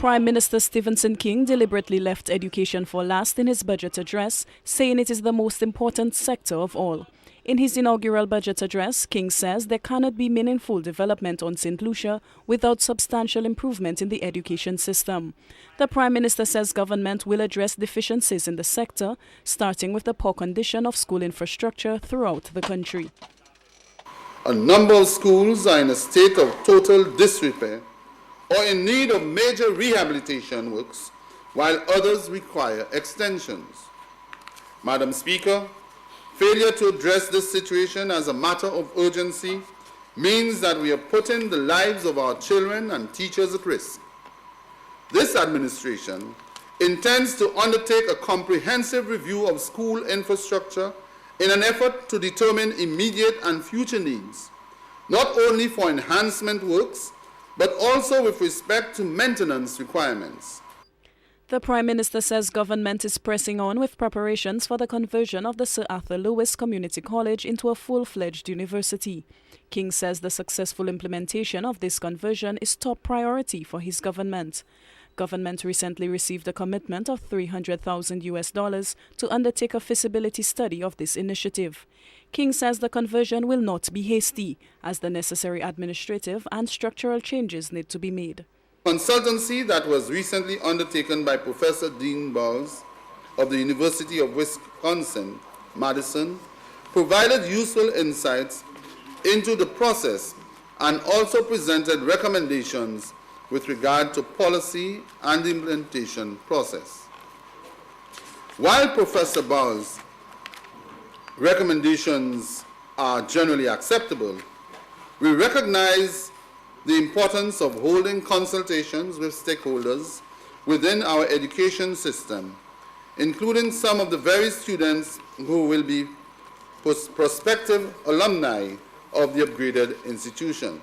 Prime Minister Stephenson King deliberately left education for last in his budget address, saying it is the most important sector of all. In his inaugural budget address, King says there cannot be meaningful development on St. Lucia without substantial improvement in the education system. The Prime Minister says government will address deficiencies in the sector, starting with the poor condition of school infrastructure throughout the country. A number of schools are in a state of total disrepair or in need of major rehabilitation works, while others require extensions. Madam Speaker, failure to address this situation as a matter of urgency means that we are putting the lives of our children and teachers at risk. This administration intends to undertake a comprehensive review of school infrastructure in an effort to determine immediate and future needs, not only for enhancement works, but also with respect to maintenance requirements. The Prime Minister says government is pressing on with preparations for the conversion of the Sir Arthur Lewis Community College into a full-fledged university. King says the successful implementation of this conversion is top priority for his government. Government recently received a commitment of $300,000 to undertake a feasibility study of this initiative. King says the conversion will not be hasty, as the necessary administrative and structural changes need to be made. Consultancy that was recently undertaken by Professor Dean Bowles of the University of Wisconsin-Madison provided useful insights into the process and also presented recommendations with regard to policy and the implementation process. While Professor Bowles' recommendations are generally acceptable, we recognize the importance of holding consultations with stakeholders within our education system, including some of the very students who will be prospective alumni of the upgraded institution.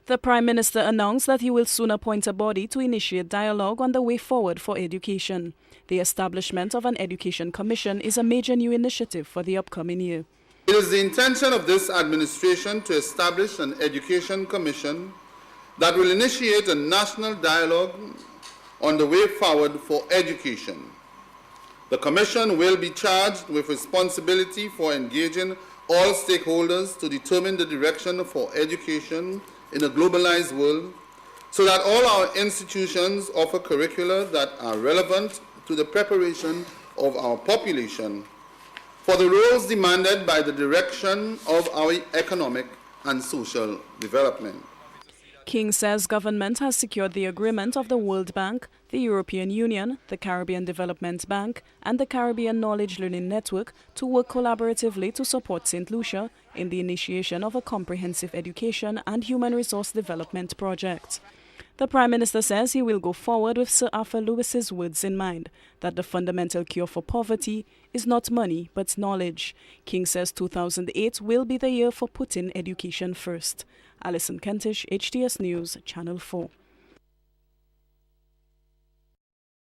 The Prime Minister announced that he will soon appoint a body to initiate dialogue on the way forward for education. The establishment of an Education Commission is a major new initiative for the upcoming year. It is the intention of this administration to establish an Education Commission that will initiate a national dialogue on the way forward for education. The Commission will be charged with responsibility for engaging all stakeholders to determine the direction for education in a globalized world, so that all our institutions offer curricula that are relevant to the preparation of our population for the roles demanded by the direction of our economic and social development. King says government has secured the agreement of the World Bank, the European Union, the Caribbean Development Bank, and the Caribbean Knowledge Learning Network to work collaboratively to support St. Lucia in the initiation of a comprehensive education and human resource development project. The Prime Minister says he will go forward with Sir Arthur Lewis's words in mind, that the fundamental cure for poverty is not money but knowledge. King says 2008 will be the year for putting education first. Alison Kentish, HTS News, Channel 4.